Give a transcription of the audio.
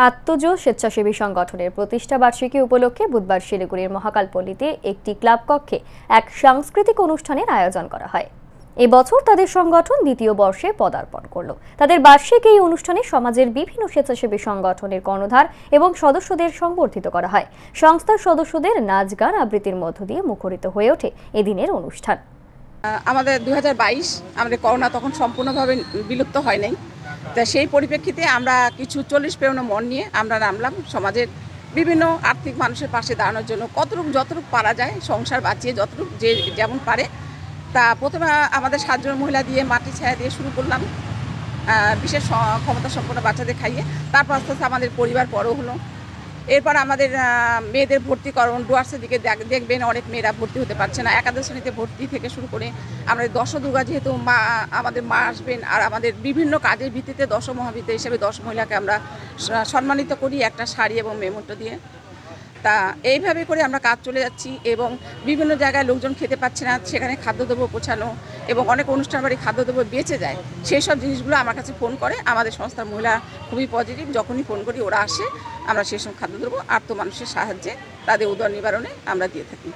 আত্মজো স্বেচ্ছাসেবী সংগঠনের প্রতিষ্ঠা বার্ষিকী উপলক্ষে বুধবার শিলিগুড়ির মহাকালপল্লীতে একটি ক্লাব কক্ষে এক সাংস্কৃতিক অনুষ্ঠানের আয়োজন করা হয়। এবছর তাদের সংগঠন দ্বিতীয় বর্ষে পদার্পণ করলো। তাদের বার্ষিক এই অনুষ্ঠানে সমাজের বিভিন্ন স্বেচ্ছাসেবী সংগঠনের কর্ণধার এবং সদস্যদের সংবর্ধিত করা হয়। সংস্থার সদস্যদের নাচ গান আবৃত্তির মধ্য দিয়ে মুখরিত হয়ে ওঠে এদিনের অনুষ্ঠান। আমাদের 2022 আমাদের করোনা তখন সম্পূর্ণভাবে বিলুপ্ত হয় নাই। তা সেই পরিপ্রেক্ষিতে আমরা কিছু 40-50 মন নিয়ে আমরা নামলাম সমাজের বিভিন্ন আর্থিক মানুষের পাশে দাঁড়ানোর জন্য। যতটুকু পারা যায়, সংসার বাঁচিয়ে যতটুকু যে যেমন পারে। তা প্রথমে আমাদের 7 জন মহিলা দিয়ে মাটি ছায়া দিয়ে শুরু করলাম, বিশেষ ক্ষমতা সম্পন্ন বাচ্চাদের খাইয়ে। তারপর আস্তে আস্তে আমাদের পরিবার বড় হলো। এরপর আমাদের মেয়েদের ভর্তিকরণ, ডুয়ার্সের দিকে দেখবেন অনেক মেয়েরা ভর্তি হতে পারছে না। একাদশ শ্রেণীতে ভর্তি থেকে শুরু করে আমাদের দশদুর্গা, যেহেতু আমাদের মা আসবেন, আর আমাদের বিভিন্ন কাজের ভিত্তিতে 10 মহাবিদ্যা হিসেবে 10 মহিলাকে আমরা সম্মানিত করি একটা শাড়ি এবং মেমোটো দিয়ে। তা এইভাবে করে আমরা কাজ চলে যাচ্ছি এবং বিভিন্ন জায়গায় লোকজন খেতে পাচ্ছে না, সেখানে খাদ্যদ্রব্য পৌঁছানো এবং অনেক অনুষ্ঠান বাড়ি খাদ্যদ্রব্য বেঁচে যায়। সেই সব জিনিসগুলো আমার কাছে ফোন করে। আমাদের সংস্থার মহিলা খুবই পজিটিভ, যখনই ফোন করি ওরা আসে, আমরা সেই সব খাদ্যদ্রব্য আর্ত মানুষের সাহায্যে তাদের উদর নিবারণে আমরা দিয়ে থাকি।